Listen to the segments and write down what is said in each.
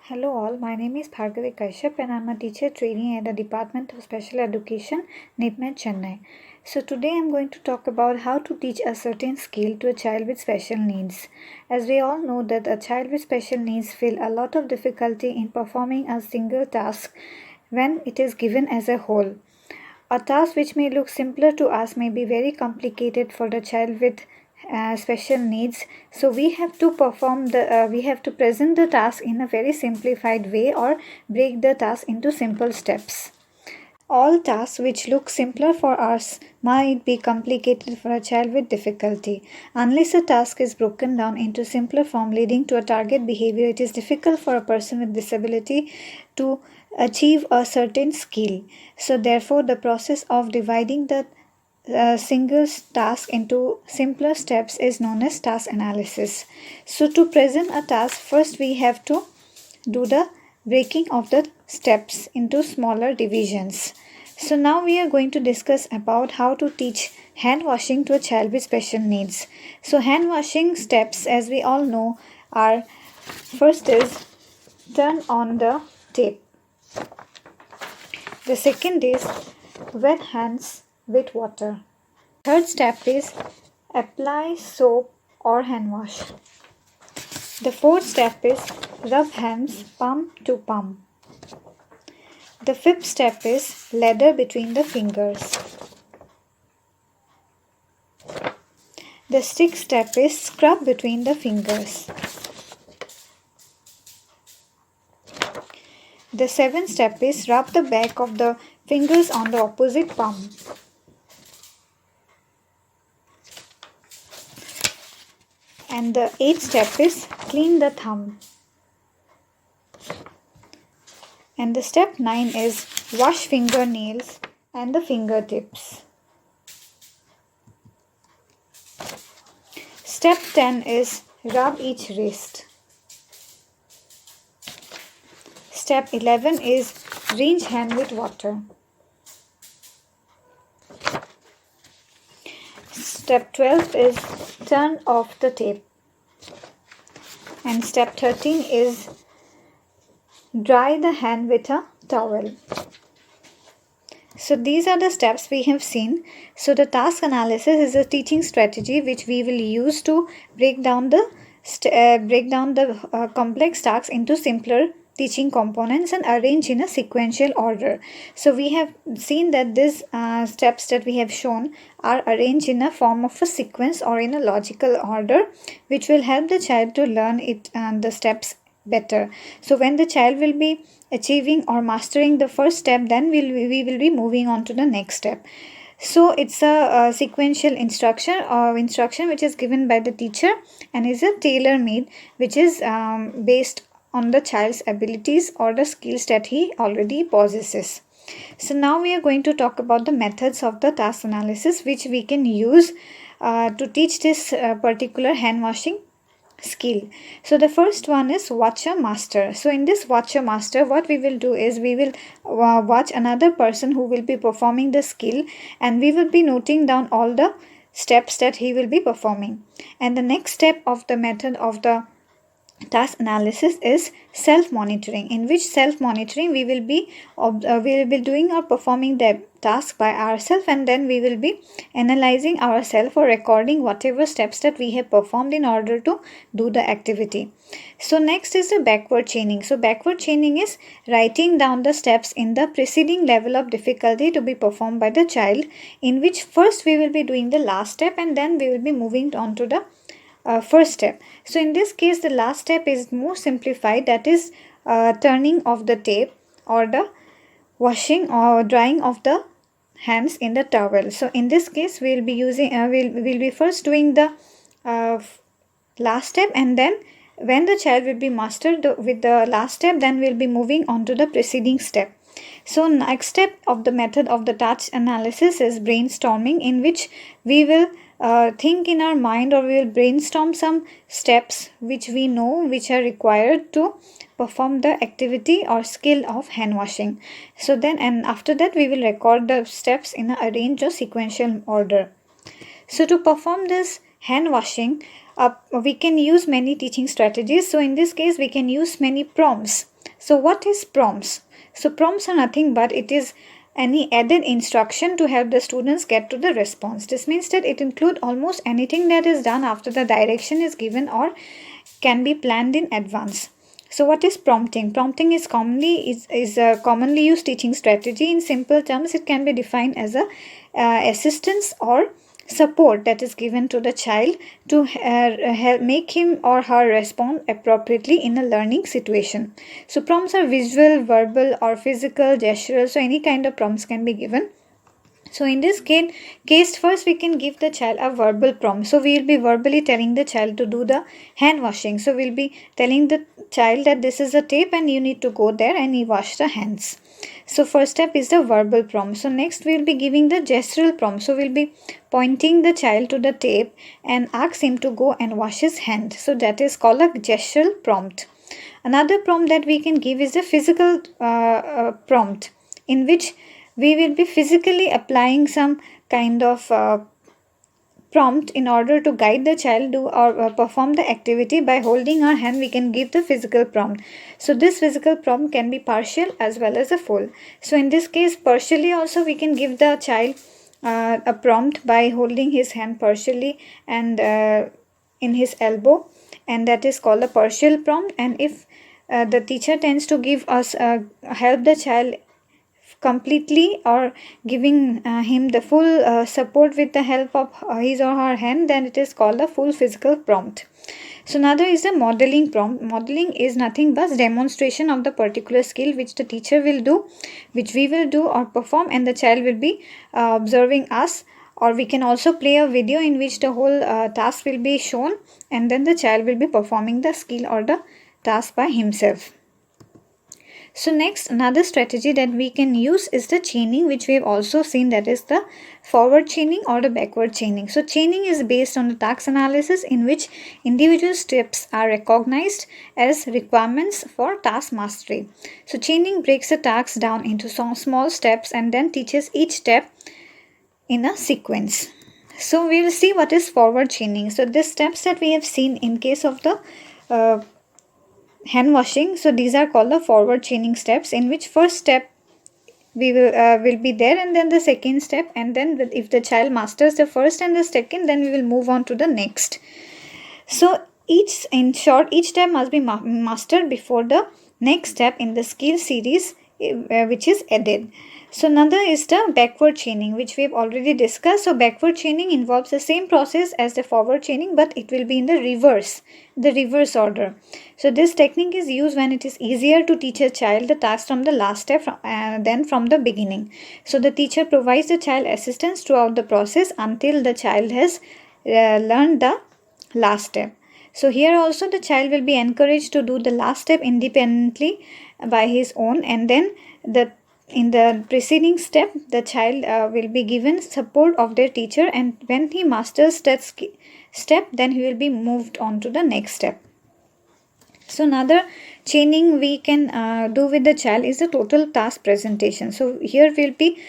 Hello all, my name is Bhargavi Kashyap and I am a teacher trainee at the Department of Special Education, NITMED, Chennai. So today I am going to talk about how to teach a certain skill to a child with special needs. As we all know that a child with special needs feel a lot of difficulty in performing a single task when it is given as a whole. A task which may look simpler to us may be very complicated for the child with special needs. So we have to present the task in a very simplified way or break the task into simple steps. All tasks which look simpler for us might be complicated for a child with difficulty. Unless a task is broken down into simpler form leading to a target behavior, it is difficult for a person with disability to achieve a certain skill. So therefore, the process of dividing the single task into simpler steps is known as task analysis. So to present a task, first we have to do the breaking of the steps into smaller divisions. So now we are going to discuss about how to teach hand washing to a child with special needs. So hand washing steps, as we all know, are first is turn on the tape. The second is wet hands with water. Third step is apply soap or hand wash. The fourth step is rub hands palm to palm. The fifth step is lather between the fingers. The sixth step is scrub between the fingers. The seventh step is rub the back of the fingers on the opposite palm. And the eighth step is clean the thumb. And the step 9 is wash fingernails and the fingertips. Step 10 is rub each wrist. Step 11 is rinse hand with water. Step 12 is turn off the tape. And step 13 is dry the hand with a towel. So these are the steps we have seen. So the task analysis is a teaching strategy which we will use to break down the complex tasks into simpler teaching components and arrange in a sequential order. So we have seen that these steps that we have shown are arranged in a form of a sequence or in a logical order, which will help the child to learn the steps better. So when the child will be achieving or mastering the first step, then we will be moving on to the next step. So it's a sequential instruction which is given by the teacher and is a tailor-made, which is based on the child's abilities or the skills that he already possesses. So now we are going to talk about the methods of the task analysis which we can use to teach this particular hand washing skill. So the first one is watch a master. So in this watch a master, what we will do is we will watch another person who will be performing the skill, and we will be noting down all the steps that he will be performing. And the next step of the method of the task analysis is self-monitoring, in which self-monitoring we will be doing or performing the task by ourselves, and then we will be analyzing ourselves or recording whatever steps that we have performed in order to do the activity. So next is the backward chaining. So backward chaining is writing down the steps in the preceding level of difficulty to be performed by the child, in which first we will be doing the last step and then we will be moving on to the first step. So in this case, the last step is more simplified, that is turning off the tape or the washing or drying of the hands in the towel. So in this case, we will be using we'll be first doing the last step, and then when the child will be mastered with the last step, then we'll be moving on to the preceding step. So next step of the method of the task analysis is brainstorming, in which we will think in our mind, or we will brainstorm some steps which we know which are required to perform the activity or skill of hand washing. So then, and after that, we will record the steps in a arranged or sequential order. So to perform this hand washing, we can use many teaching strategies. So in this case, we can use many prompts. So what is prompts? So prompts are nothing but it is any added instruction to help the students get to the response. This means that it includes almost anything that is done after the direction is given or can be planned in advance. So what is prompting? Prompting is a commonly used teaching strategy. In simple terms, it can be defined as a assistance or support that is given to the child to help make him or her respond appropriately in a learning situation. So prompts are visual, verbal or physical, gestural. So any kind of prompts can be given. So in this case, first we can give the child a verbal prompt. So we will be verbally telling the child to do the hand washing. So we'll be telling the child that this is a tape and you need to go there and you wash the hands. So first step is the verbal prompt. So next we'll be giving the gestural prompt. So we'll be pointing the child to the tape and ask him to go and wash his hand. So that is called a gestural prompt. Another prompt that we can give is a physical prompt, in which we will be physically applying some kind of prompt in order to guide the child do or perform the activity. By holding our hand, we can give the physical prompt. So this physical prompt can be partial as well as a full. So in this case, partially also we can give the child a prompt by holding his hand partially and in his elbow, and that is called a partial prompt. And if the teacher tends to give us help the child completely or giving him the full support with the help of his or her hand, then it is called a full physical prompt. So another is the modeling prompt. Modeling is nothing but demonstration of the particular skill which the teacher will do, which we will do or perform, and the child will be observing us. Or we can also play a video in which the whole task will be shown, and then the child will be performing the skill or the task by himself. So next, another strategy that we can use is the chaining, which we have also seen, that is the forward chaining or the backward chaining. So chaining is based on the task analysis, in which individual steps are recognized as requirements for task mastery. So chaining breaks the task down into some small steps and then teaches each step in a sequence. So we will see what is forward chaining. So the steps that we have seen in case of the hand washing, so these are called the forward chaining steps, in which first step we will be there, and then the second step, and then if the child masters the first and the second, then we will move on to the next. So in short, each step must be mastered before the next step in the skill series which is added. So another is the backward chaining, which we have already discussed. So backward chaining involves the same process as the forward chaining, but it will be in the reverse order. So this technique is used when it is easier to teach a child the task from the last step than from the beginning. So the teacher provides the child assistance throughout the process until the child has learned the last step. So here also the child will be encouraged to do the last step independently by his own, and then in the preceding step, the child will be given support of their teacher, and when he masters that step, then he will be moved on to the next step. So another chaining we can do with the child is the total task presentation. So here we'll be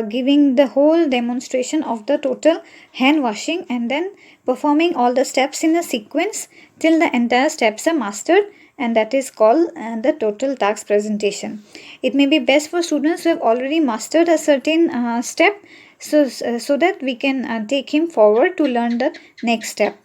giving the whole demonstration of the total hand washing and then performing all the steps in a sequence till the entire steps are mastered, and that is called the total task presentation. It may be best for students who have already mastered a certain step, so that we can take him forward to learn the next step.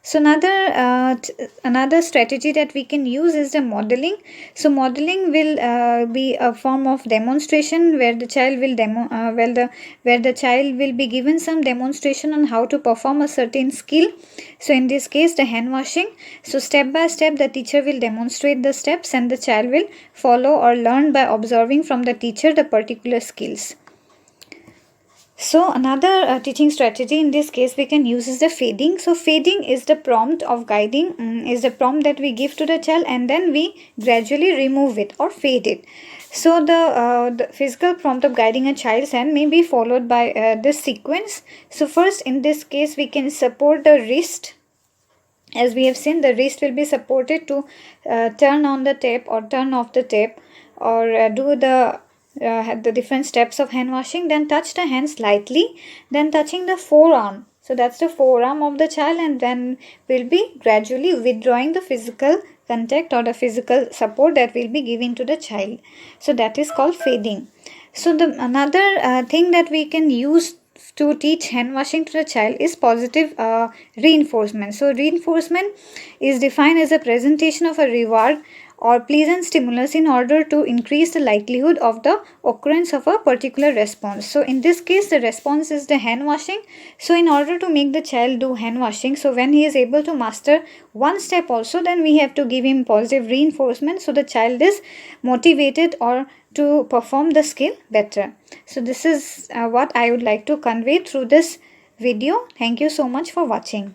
So another strategy that we can use is the modeling. So modeling will be a form of demonstration where the child will where the child will be given some demonstration on how to perform a certain skill. So in this case, the hand washing. So step by step, the teacher will demonstrate the steps, and the child will follow or learn by observing from the teacher the particular skills. So another teaching strategy in this case we can use is the fading. So fading is the prompt of guiding, is the prompt that we give to the child, and then we gradually remove it or fade it. So the physical prompt of guiding a child's hand may be followed by this sequence. So first, in this case, we can support the wrist. As we have seen, the wrist will be supported to turn on the tape or turn off the tape, or do the different steps of hand washing. Then touch the hand slightly, then touching the forearm. So that's the forearm of the child, and then we'll be gradually withdrawing the physical contact or the physical support that we'll be giving to the child. So that is called feeding. So the another thing that we can use to teach hand washing to the child is positive reinforcement. So reinforcement is defined as a presentation of a reward or pleasant stimulus in order to increase the likelihood of the occurrence of a particular response. So in this case the response is the hand washing. So in order to make the child do hand washing, so when he is able to master one step also, then we have to give him positive reinforcement so the child is motivated or to perform the skill better. So this is what I would like to convey through this video. Thank you so much for watching.